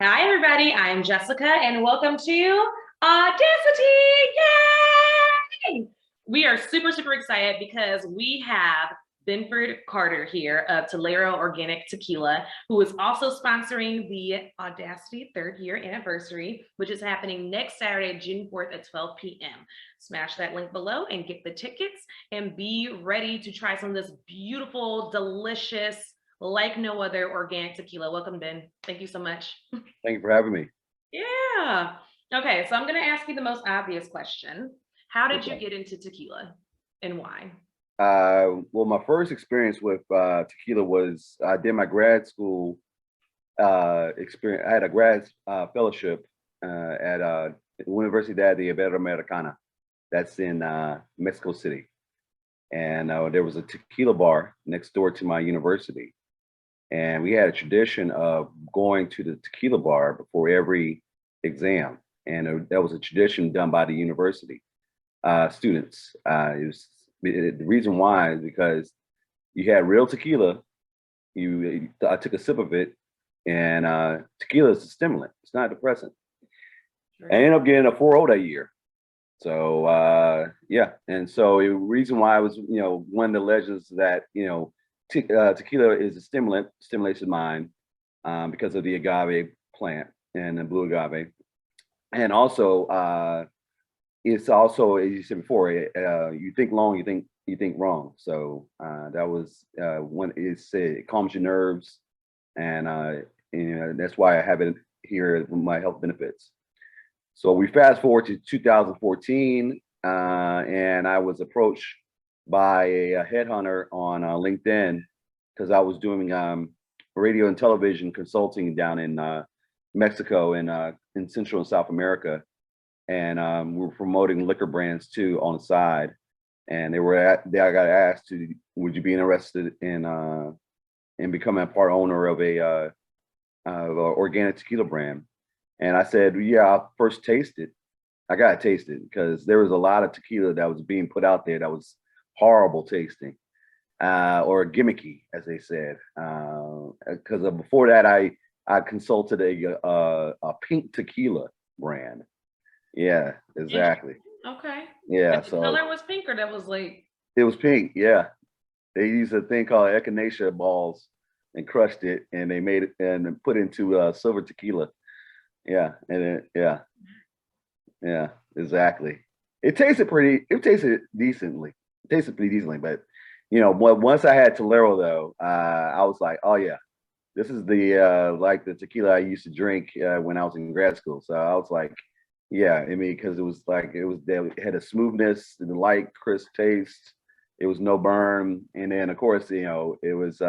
Hi, everybody. I'm Jessica, and welcome to Audacity. Yay! We are super excited because we have Benford Carter here of Talero Organic Tequila, who is also sponsoring the Audacity third year anniversary, which is happening next Saturday, June 4th at 12 p.m. Smash that link below and get the tickets and be ready to try some of this beautiful, delicious, like no other organic tequila. Welcome, Ben. Thank you so much. Thank you for having me. Yeah. Okay, so I'm going to ask you the most obvious question. How did you Okay. get into tequila and why? Well, my first experience with tequila was I did my grad school experience. I had a grad fellowship at Universidad de Iberoamericana. That's in Mexico City. And there was a tequila bar next door to my university. And we had a tradition of going to the tequila bar before every exam. And that was a tradition done by the university students. The reason why is because you had real tequila. I took a sip of it, and tequila is a stimulant. It's not a depressant. Sure. I ended up getting a 4.0 that year. So yeah, and so the reason why I was, one of the legends that tequila is a stimulant, stimulates the mind because of the agave plant and the blue agave, and also it's also, as you said before, you think long, you think wrong. So that was when it said it calms your nerves, and that's why I have it here with my health benefits. So we fast forward to 2014, and I was approached by a headhunter on LinkedIn because I was doing radio and television consulting down in Mexico and in Central and South America, and we were promoting liquor brands too on the side. And I got asked to, would you be interested in becoming a part owner of a organic tequila brand? And I said, yeah, I'll first taste it. I gotta taste it because there was a lot of tequila that was being put out there that was horrible tasting or gimmicky, as they said. Because before that, I consulted a pink tequila brand. Yeah, exactly. Okay. Yeah, But the so color was pink, or that was like, it was pink. Yeah, they used a thing called echinacea balls and crushed it, and they made it and put into silver tequila. Yeah, and yeah, exactly. It tasted decently. It tasted pretty decently, but once I had Tolero though, I was like, oh yeah, this is the like the tequila I used to drink when I was in grad school. So I was like, yeah, I mean, because it had a smoothness, the light, crisp taste. It was no burn, and then of course, it was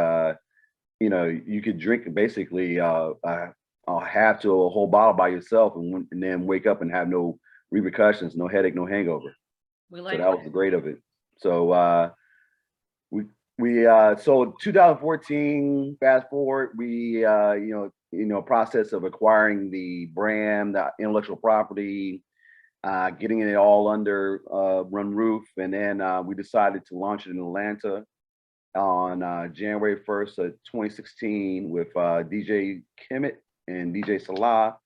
you could drink basically half to a whole bottle by yourself, and then wake up and have no repercussions, no headache, no hangover. we So like that was the great of it. So we so 2014, fast forward, we process of acquiring the brand, the intellectual property, getting it all under one roof, and then we decided to launch it in Atlanta on January 1st of 2016 with DJ Kemet and DJ Salah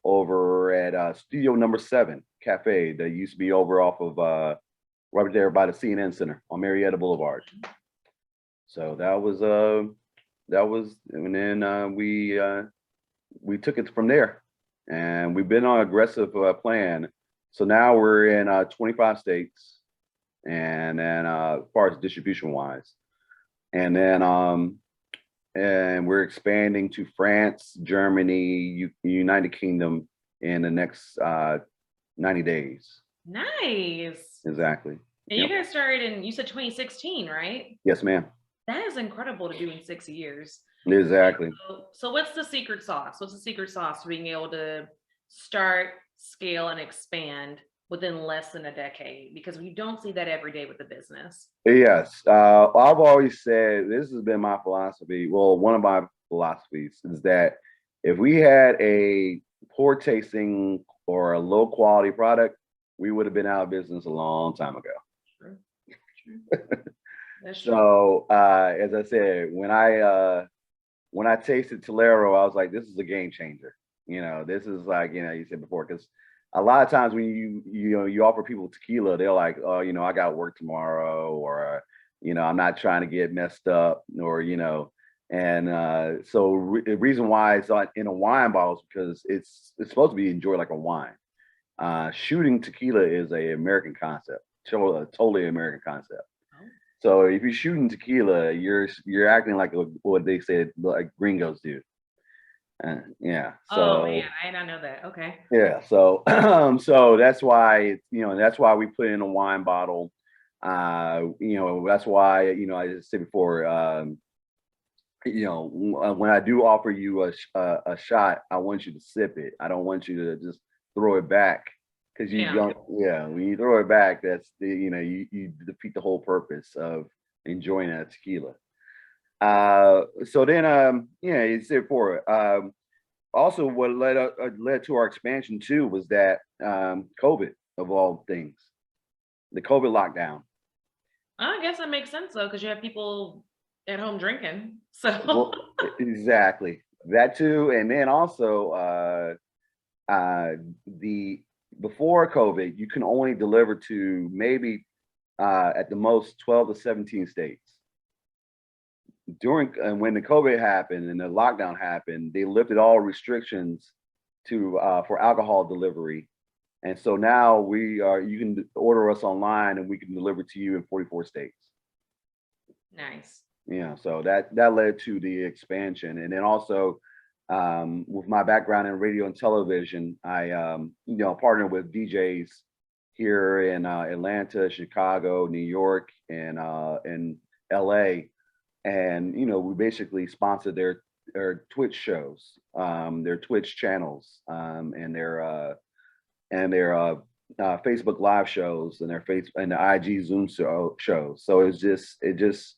over at Studio Number 7 Cafe that used to be over off of right there by the CNN Center on Marietta Boulevard. So and then we took it from there, and we've been on an aggressive plan. So now we're in 25 states, and then as far as distribution wise, and then and we're expanding to France, Germany, United Kingdom in the next 90 days. nice. Exactly. And you Yep. guys started in, you said 2016, right? Yes, ma'am. That is incredible to do in 6 years. Exactly. So what's the secret sauce? What's the secret sauce to being able to start, scale, and expand within less than a decade? Because we don't see that every day with the business. Yes. I've always said this has been my philosophy. Well, one of my philosophies is that if we had a poor tasting or a low quality product, we would have been out of business a long time ago. True. True. That's true. So as I said, when I tasted Talero, I was like, this is a game changer. You know, this is like, you know, you said before, because a lot of times when you offer people tequila, they're like, oh, you know, I got work tomorrow, or you know, I'm not trying to get messed up, or you know, and the reason why it's not in a wine bottle is because it's supposed to be enjoyed like a wine. Shooting tequila is a American concept, totally American concept. Oh. So if you're shooting tequila, you're acting like what they said like gringos do. Yeah. Oh man, So I did not know that. Okay. yeah. So so that's why you know that's why we put it in a wine bottle. You know that's why you know I just said before. You know when I do offer you a shot, I want you to sip it. I don't want you to just throw it back because you Yeah. don't. Yeah, when you throw it back, that's the you know you defeat the whole purpose of enjoying a tequila. So then yeah, you said before. Also what led to our expansion too was that COVID of all things, the COVID lockdown. I guess that makes sense though, because you have people at home drinking. So Well, exactly that too, and then also the before COVID, you can only deliver to maybe at the most 12 to 17 states. During when the COVID happened and the lockdown happened, they lifted all restrictions to for alcohol delivery. And so now you can order us online and we can deliver to you in 44 states. nice. Yeah, so that led to the expansion. And then also with my background in radio and television, I you know partnered with DJs here in Atlanta, Chicago, New York, and LA. And you know, we basically sponsored their Twitch shows, their Twitch channels, and their Facebook live shows and their face and the IG Zoom shows. So it just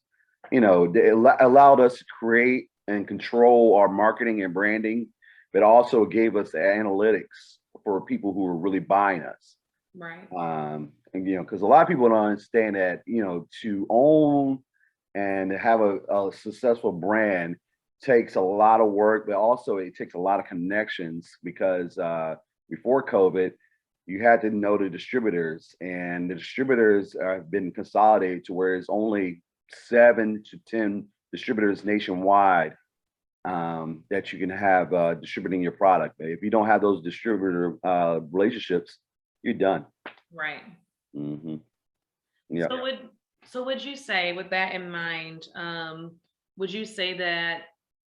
you know allowed us to create and control our marketing and branding, but also gave us the analytics for people who were really buying us. Right. And you know, because a lot of people don't understand that you know to own and have a successful brand takes a lot of work, but also it takes a lot of connections because before COVID, you had to know the distributors, and the distributors have been consolidated to where it's only 7 to 10 distributors nationwide that you can have distributing your product. If you don't have those distributor relationships, you're done. Right. Mm-hmm. Yeah. So would you say, with that in mind, would you say that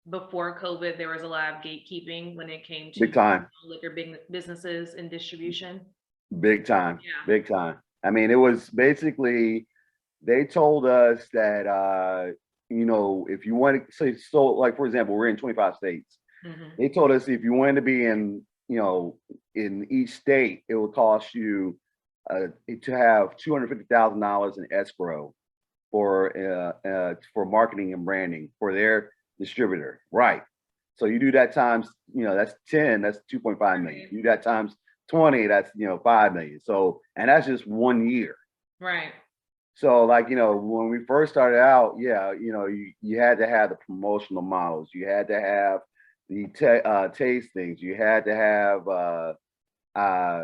before COVID there was a lot of gatekeeping when it came to Big time. liquor big businesses and distribution? Big time, Yeah. big time. I mean, it was basically they told us that you know, if you want to say so like for example, we're in 25 states. Hmm. They told us if you wanted to be in, you know, in each state, it would cost you to have $250,000 in escrow for marketing and branding for their distributor. Right. So you do that times, you know, that's 10, that's 2.5 million. Right. You do that times 20, that's you know 5 million. So and that's just 1 year. Right. So like, you know, when we first started out, yeah, you know, you had to have the promotional models, you had to have the tastings, you had to have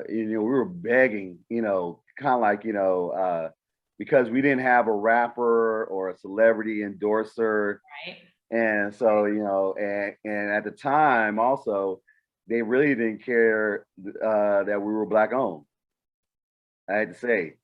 you know, we were begging, you know, kind of like, you know, because we didn't have a rapper or a celebrity endorser. Right. And so, you know, and at the time also, they really didn't care that we were black owned. I had to say,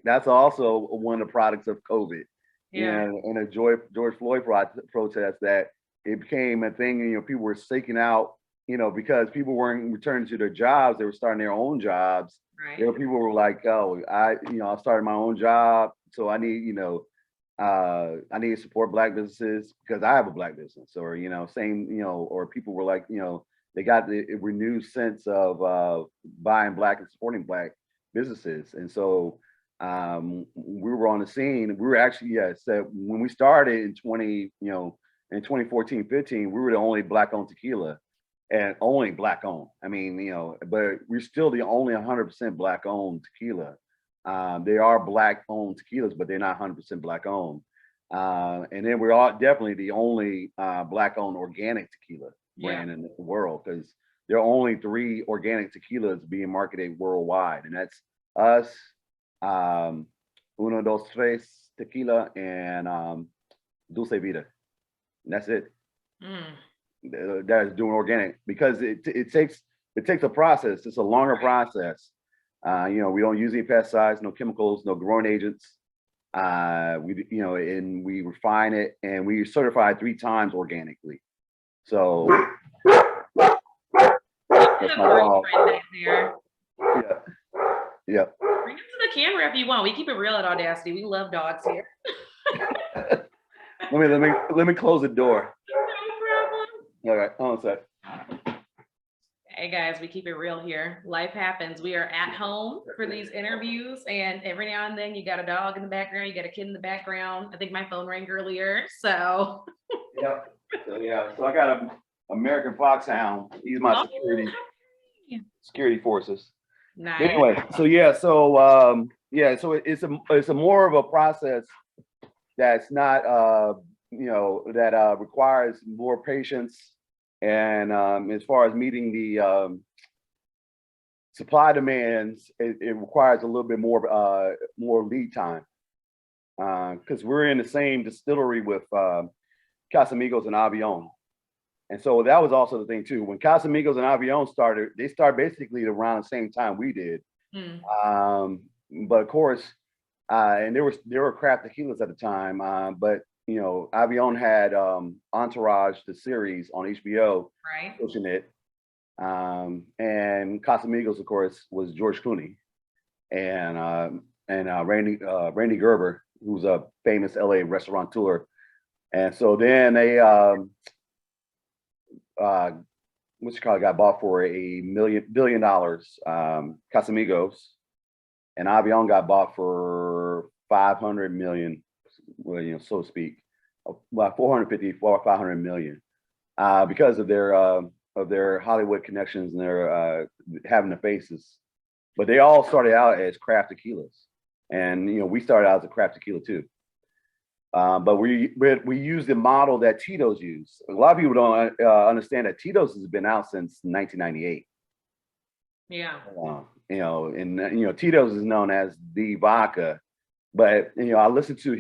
that's also one of the products of COVID. You Yeah. know, and a George Floyd protest that it became a thing. You know, people were seeking out. You know, because people weren't returning to their jobs, they were starting their own jobs. Right. There were people who were like, "Oh, you know, I started my own job, so I need, you know, I need to support black businesses because I have a black business," or you know, same, you know, or people were like, you know, they got the renewed sense of buying black and supporting black businesses, and so we were on the scene. We were actually, yeah, so when we started in 20, you know, in 2014, 15, we were the only black owned tequila and only black owned. I mean, you know, but we're still the only 100% black owned tequila. They are black owned tequilas, but they're not 100% black owned. And then we're all definitely the only black owned organic tequila Yeah. brand in the world because there are only 3 organic tequilas being marketed worldwide, and that's us, Uno Dos Tres Tequila, and Dulce Vida. And that's it. That is doing organic, because it takes a process. It's a longer process. You know, we don't use any pesticides, no chemicals, no growing agents. And we refine it, and we certify 3 times organically. So that's my dog. Yeah. Yeah. Bring him to the camera if you want. We keep it real at Audacity. We love dogs here. let me close the door. No problem. All right, hold on a sec. Hey guys, we keep it real here. Life happens. We are at home for these interviews, and every now and then you got a dog in the background, you got a kid in the background. I think my phone rang earlier, so. Yep. So I got a American Foxhound. He's my security forces. Nice. Anyway, so it's a more of a process that's not that requires more patience, and as far as meeting the supply demands, it requires a little bit more lead time, because we're in the same distillery with Casamigos and Avión. And so that was also the thing too. When Casamigos and Avión started, they started basically around the same time we did. But of course, and there were craft tequilas at the time. But you know, Avión had Entourage, the series on HBO, right, pushing it. And Casamigos, of course, was George Clooney and Randy Gerber, who's a famous LA restaurateur. And so then they got bought for $1 billion. Casamigos, and Avión got bought for 500 million, well, you know, so to speak, about 450 or 500 million, because of their Hollywood connections and their having the faces. But they all started out as craft tequilas, and you know, we started out as a craft tequila too. But we use the model that Tito's used. A lot of people don't understand that Tito's has been out since 1998. Yeah. You know, and you know, Tito's is known as the vodka, but you know, I listened to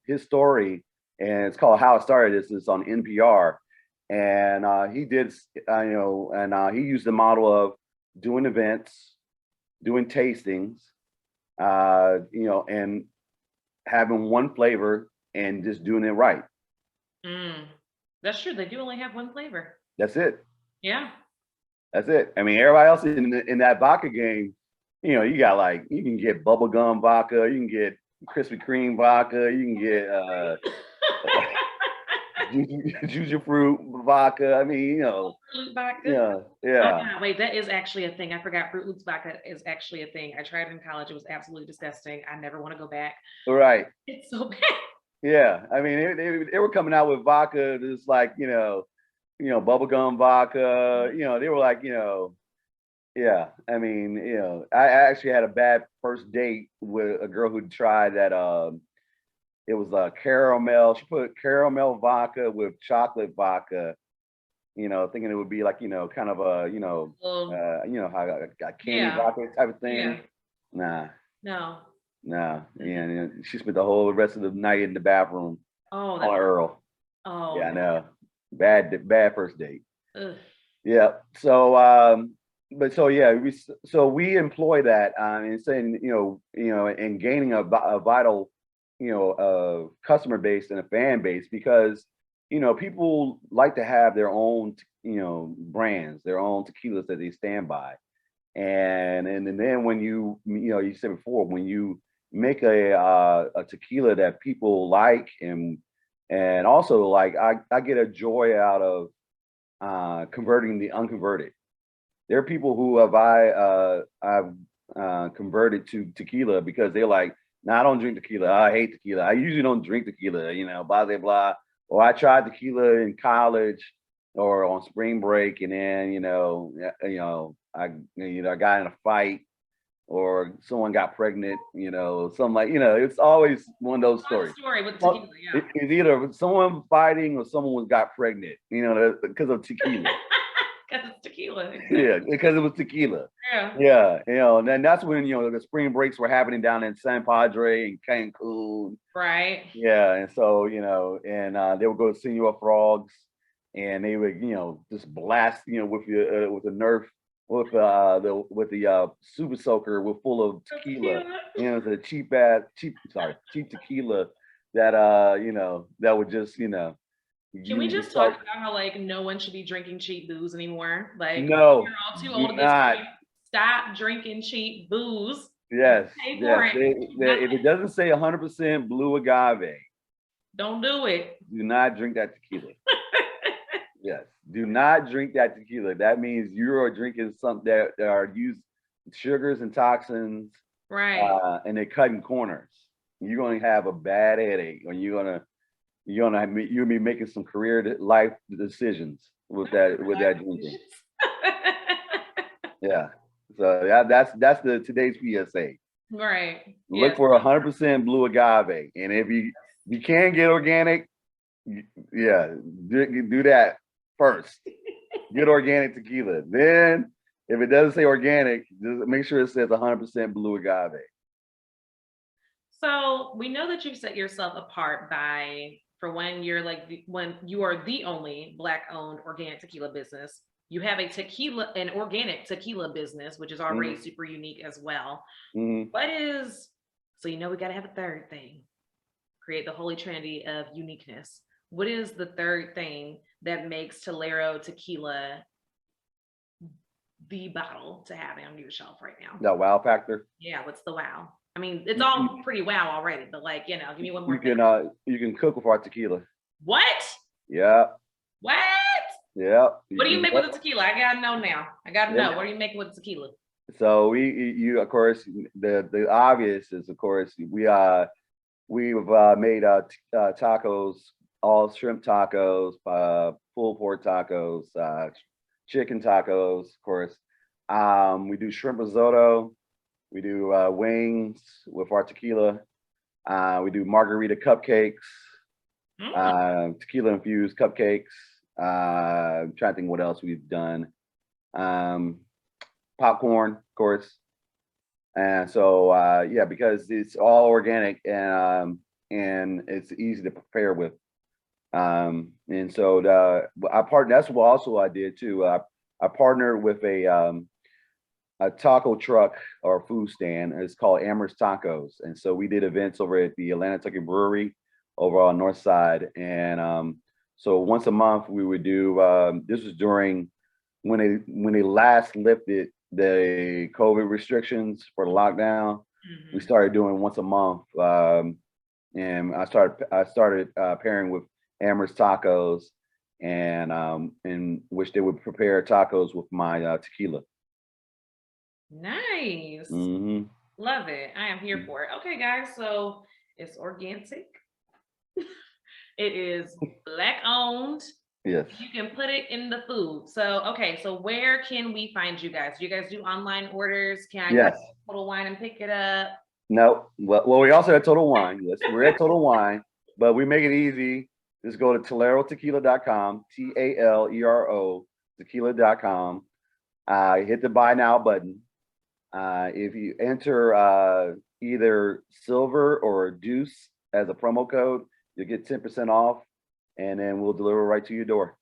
his story, and it's called How It Started. It's on NPR, and he did, he used the model of doing events, doing tastings, and having one flavor and just doing it right. That's true. They do only have one flavor. That's it. Yeah. That's it. I mean, everybody else in that vodka game, you know, you can get bubblegum vodka, you can get Krispy Kreme vodka, you can get juicy fruit vodka. I mean, you know, Fruit vodka. Yeah. Oh, yeah, wait, that is actually a thing. I forgot Fruit Loops vodka is actually a thing. I tried it in college. It was absolutely disgusting. I never want to go back. Right. It's so bad. Yeah. I mean, they were coming out with vodka that's like, bubblegum vodka, they were like, yeah. I mean, I actually had a bad first date with a girl who tried that. It was caramel. She put caramel vodka with chocolate vodka, thinking it would be like, kind of a, how a candy vodka type of thing. Yeah. No. Yeah. She spent the whole rest of the night in the bathroom on Earl. Oh. Yeah, I know. Bad first date. Ugh. Yeah. So, we employ that and saying, and gaining a vital, customer base and a fan base, because, people like to have their own, brands, their own tequilas that they stand by. And then when you said before, when you make a tequila that people like, and also like, I get a joy out of converting the unconverted. There are people who I've converted to tequila because they're like, no, I don't drink tequila. I hate tequila. I usually don't drink tequila, blah, blah, blah. Or I tried tequila in college or on spring break, and then, I got in a fight, or someone got pregnant, something like, it's always one of those stories. Story with tequila, yeah. It's either someone fighting or someone got pregnant, because of tequila. Because it's tequila. Yeah, because it was tequila. Yeah. Yeah, and then that's when the spring breaks were happening down in San Padre and Cancun. Right. Yeah, and so and they would go to Senor Frogs, and they would just blast with the Nerf with the Super Soaker with full of tequila. It's a cheap tequila that that would just Can we just talk about how like no one should be drinking cheap booze anymore? Like no, you're all too do old at this not. point. Stop drinking cheap booze. Yes, Pay for yes. it. If it doesn't say 100% blue agave, Don't do it. do not drink that tequila. Yes, do not drink that tequila. That means you are drinking something that are used sugars and toxins, Right. and they're cutting corners. You're going to have a bad headache, or you'll be making some career life decisions with that drinking. Yeah. So that's the today's PSA. Right. Look for 100% blue agave, and if you can get organic, yeah, do that first. Get organic tequila. Then, if it doesn't say organic, just make sure it says 100% blue agave. So we know that you've set yourself apart for when you're when you are the only Black-owned organic tequila business. You have an organic tequila business, which is already super unique as well. So we got to have a third thing. Create the holy trinity of uniqueness. What is the third thing that makes Talero Tequila the bottle to have on your shelf right now? The wow factor. Yeah, what's the wow? I mean, it's all pretty wow already, but give me one more thing. You can cook with our tequila. What? Yeah. What? Yeah. What do you make with the tequila? I gotta know now. I gotta know. What are you making with the tequila? So you of course the obvious is of course we've made tacos, all shrimp tacos, pulled pork tacos, chicken tacos, of course. We do shrimp risotto. We do wings with our tequila. We do margarita cupcakes, tequila infused cupcakes. I'm trying to think what else we've done. Popcorn, of course. And so yeah, because it's all organic and it's easy to prepare with. And so that's what also I did too. I partnered with a taco truck or food stand. It's called Amherst Tacos. And so we did events over at the Atlanta Turkey Brewery over on North Side. And so once a month we would do, this was during when they last lifted the COVID restrictions for the lockdown. We started doing once a month. And I started pairing with Amherst Tacos, and in which they would prepare tacos with my tequila. Nice. Love it. I am here for it. Okay, guys. So it's organic. It is Black-owned. Yes. You can put it in the food. So, okay. So where can we find you guys? Do you guys do online orders? Can I go to Total Wine and pick it up? No. Well, we also have Total Wine. Yes, we're at Total Wine, but we make it easy. Just go to TaleroTequila.com, TALERO tequila.com. Hit the buy now button. If you enter either silver or DEUCE as a promo code, you'll get 10% off, and then we'll deliver right to your door.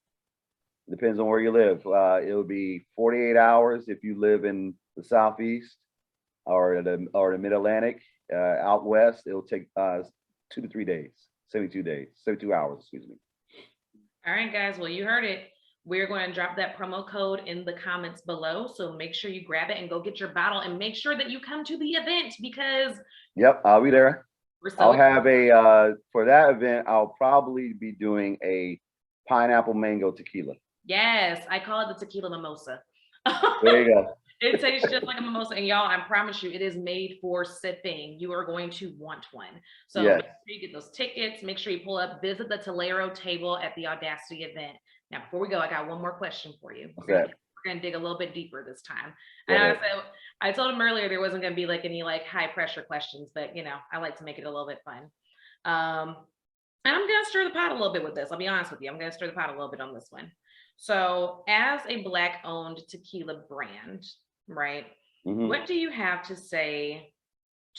Depends on where you live. It'll be 48 hours if you live in the Southeast or the Mid-Atlantic. Out West, it'll take 2 to 3 days, 72 hours, excuse me. All right, guys. Well, you heard it. We're going to drop that promo code in the comments below. So make sure you grab it and go get your bottle, and make sure that you come to the event because. Yep, I'll be there. I'll have for that event, I'll probably be doing a pineapple mango tequila. Yes, I call it the tequila mimosa. There you go. It tastes just like a mimosa, and y'all, I promise you, it is made for sipping. You are going to want one. So make sure you get those tickets. Make sure you pull up, visit the Talero table at the Audacity event. Now, before we go, I got one more question for you. We're gonna dig a little bit deeper this time. And I told him earlier there wasn't gonna be any high pressure questions, but I like to make it a little bit fun. And I'm gonna stir the pot a little bit with this. I'll be honest with you. I'm gonna stir the pot a little bit on this one. So, as a Black-owned tequila brand, right? Mhm. What do you have to say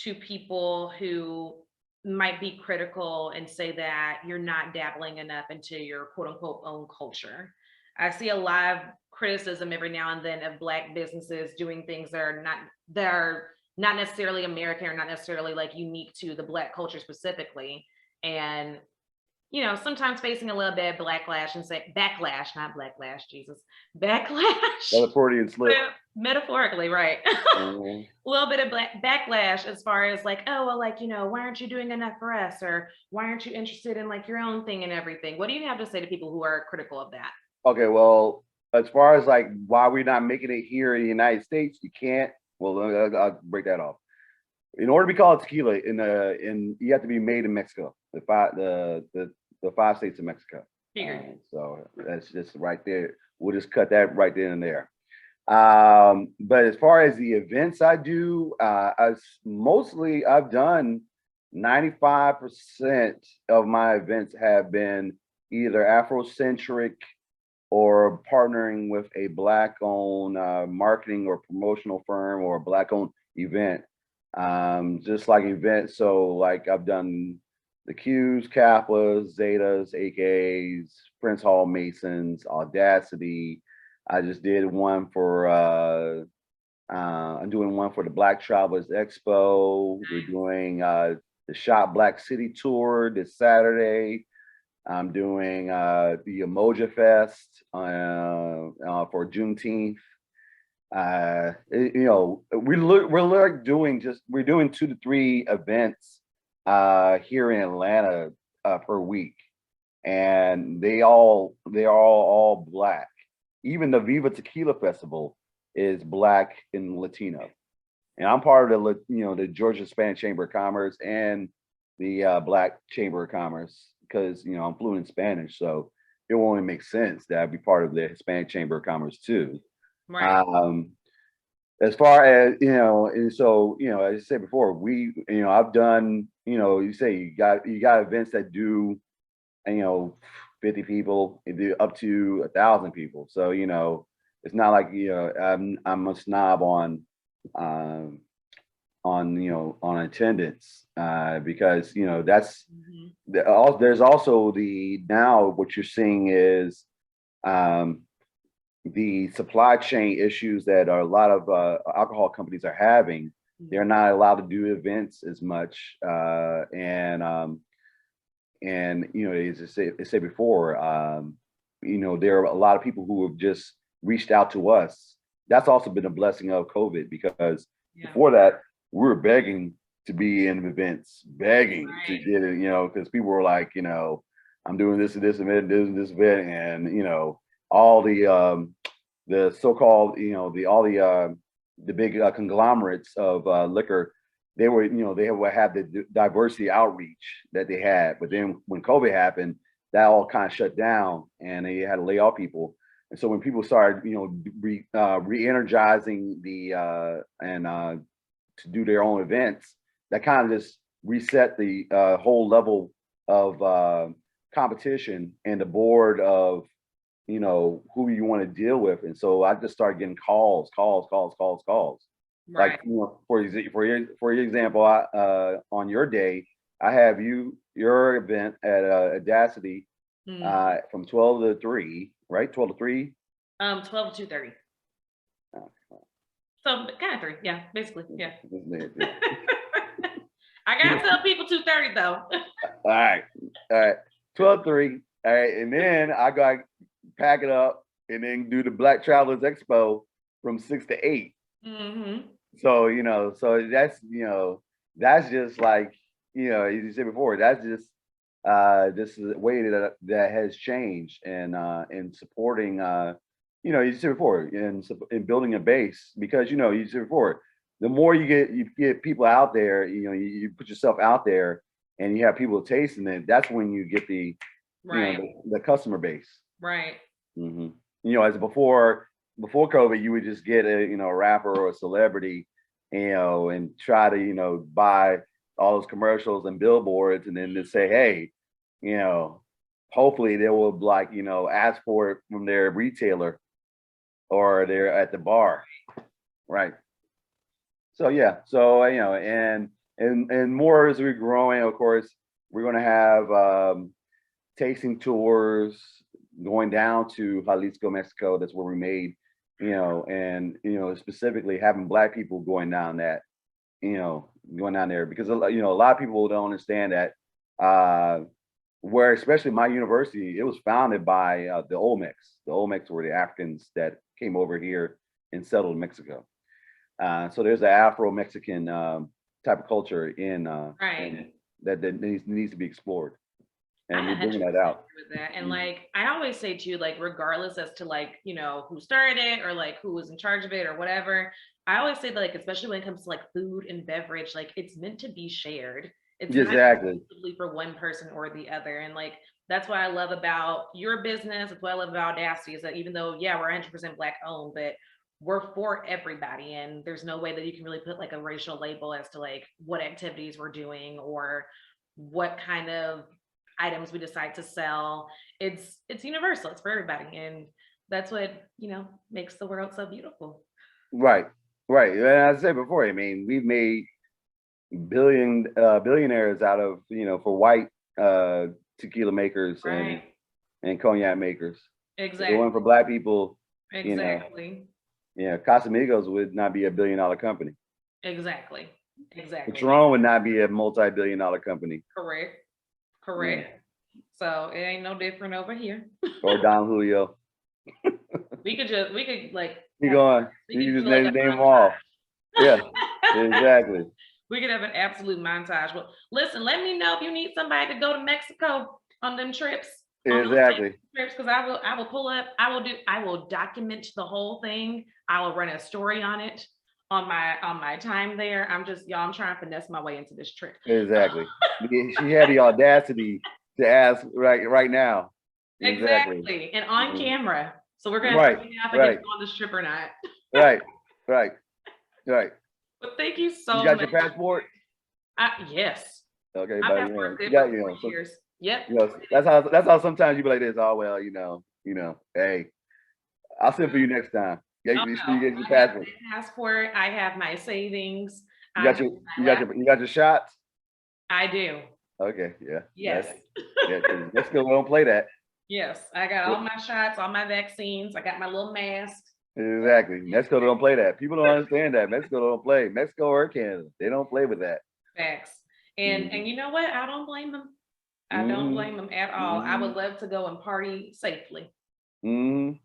to people who might be critical and say that you're not dabbling enough into your quote unquote own culture? I see a lot of criticism every now and then of Black businesses doing things that are not necessarily American or not necessarily like unique to the Black culture specifically. And sometimes facing a little bit of backlash and say backlash, not blacklash, Jesus, backlash, Another Freudian slip. metaphorically, right? Mhm. A little bit of backlash as far as like, oh, well, like, why aren't you doing enough for us? Or why aren't you interested in like your own thing and everything? What do you have to say to people who are critical of that? Okay, well, as far as like why we're not making it here in the United States, you can't. Well, I'll break that off. In order to be called tequila, in you have to be made in Mexico, the 5 states of Mexico. Figured. So that's just right there. We'll just cut that right then and there. But as far as the events I do, I've done 95% of my events have been either Afrocentric or partnering with a Black-owned marketing or promotional firm or a Black-owned event. Just like events, so like I've done the Qs, Kappas, Zetas, AKs, Prince Hall Masons, Audacity. I just did one for I'm doing one for the Black Travelers Expo. We're doing the Shop Black City Tour this Saturday. I'm doing the Emoja Fest for Juneteenth. We're doing 2 to 3 events here in Atlanta per week, and they are all Black. Even the Viva Tequila Festival is Black and Latino, and I'm part of the Georgia Hispanic Chamber of Commerce and the Black Chamber of Commerce because I'm fluent in Spanish, so it will only make sense that I'd be part of the Hispanic Chamber of Commerce too. Right. As far as and so as I said before, I've done you say you got events that do 50 people, it do up to 1,000 people. So it's not like I'm a snob um, on attendance because that's Mhm. there's also now what you're seeing is um, the supply chain issues that a lot of alcohol companies are having. They're not allowed to do events as much, and as I said before, there are a lot of people who have just reached out to us. That's also been a blessing of COVID because Yeah. before that, we were begging to be in events, begging to Right. get it, because people were like, I'm doing this and this event, this event, and all the so-called, the big conglomerates of liquor, they were, they would have the diversity outreach that they had. But then when COVID happened, that all kind of shut down and they had to lay off people. And so when people started, re-energizing to do their own events, that kind of just reset the whole level of competition and the board of who you want to deal with. And so I just started getting calls. Right. Like for your example, on your day, I have your event at Audacity Mm. from 12 to 3, right? 12 to 3. 12 to 2:30. So kind of 3. Yeah, basically. Yeah. I gotta tell people 2:30 though. All right. 12 3. All right. And then I got pack it up and then do the Black Travelers Expo from 6 to 8. Mm-hmm. So, so that's just like, as you said before, that's just a way that has changed and in supporting you said before in building a base because you said before, the more you get people out there, you put yourself out there and you have people tasting it, that's when you get the Right. the customer base. Right. Hmm. As before COVID, you would just get a rapper or a celebrity, and try to buy all those commercials and billboards, and then just say, hey, you know, hopefully they will like, you know, ask for it from their retailer or they're at the bar, right? So yeah, so you know, and more as we're growing, of course, we're going to have tasting tours going down to Jalisco, Mexico. That's where we made, you know, and you know, specifically having Black people going down that, you know, going down there because you know, a lot of people don't understand that. Where especially my university, it was founded by the Olmecs. The Olmecs were the Africans that came over here and settled in Mexico. So there's an Afro-Mexican type of culture in that needs to be explored, and we're bringing that out. With that. And like I always say too, like regardless as to like, you know, who started it or like who was in charge of it or whatever, I always say that like especially when it comes to like food and beverage, like it's meant to be shared. It's not exclusively for one person or the other. And like that's what I love about your business. That's what I love about Audacity is that even though yeah, we're 100% Black owned, but we're for everybody, and there's no way that you can really put like a racial label as to like what activities we're doing or what kind of items we decide to sell. It's universal. It's for everybody, and that's what, you know, makes the world so beautiful. Right. And as I said before, I mean, we've made billionaires out of, you know, for white tequila makers and cognac makers. Exactly. If it weren't for Black people, exactly. You know, yeah, Casamigos would not be a $1 billion company. Exactly. Patron would not be a multi-billion-dollar company. Correct. Yeah. So it ain't no different over here. Or Don Julio. we could like you can just name them all. Yeah, exactly. We could have an absolute montage. Well, listen, let me know if you need somebody to go to Mexico on them trips. Exactly. Because I will pull up, I will document the whole thing. I will run a story on it on my time there. I'm trying to finesse my way into this trip. Exactly. She had the audacity to ask right now. Exactly. And on camera. So we're gonna have to figure out if I get on this trip or not. Right. But thank you so much. You got your passport? Yes. Okay, but you got, you know, 4 years. Yep. You know, that's how sometimes you be like this. Oh well, you know, hey, I'll send for you next time. You get your passport. I have my savings. You got your shots? I do. Okay, yeah. Yes. Mexico don't play that. Yes, I got all my shots, all my vaccines. I got my little mask. Exactly. Mexico don't play that. People don't understand that. Mexico don't play. Mexico or Canada, they don't play with that. Facts. And you know what? I don't blame them. I don't blame them at all. I would love to go and party safely. I'm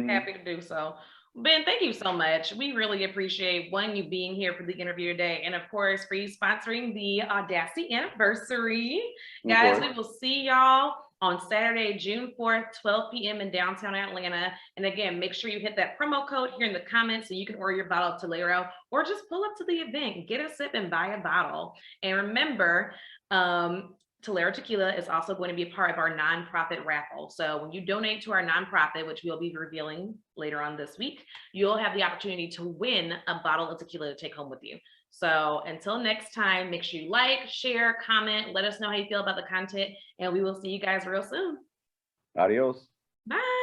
happy to do so. Ben, thank you so much. We really appreciate you being here for the interview today, and of course for you sponsoring the Audacity anniversary. Guys, we will see y'all on Saturday, June 4th, 12 p.m. in downtown Atlanta. And again, make sure you hit that promo code here in the comments so you can order your bottle of Talero, or just pull up to the event, get a sip and buy a bottle. And remember, Talero Tequila is also going to be a part of our nonprofit raffle. So when you donate to our nonprofit, which we'll be revealing later on this week, you'll have the opportunity to win a bottle of tequila to take home with you. So until next time, make sure you like, share, comment, let us know how you feel about the content, and we will see you guys real soon. Adios. Bye.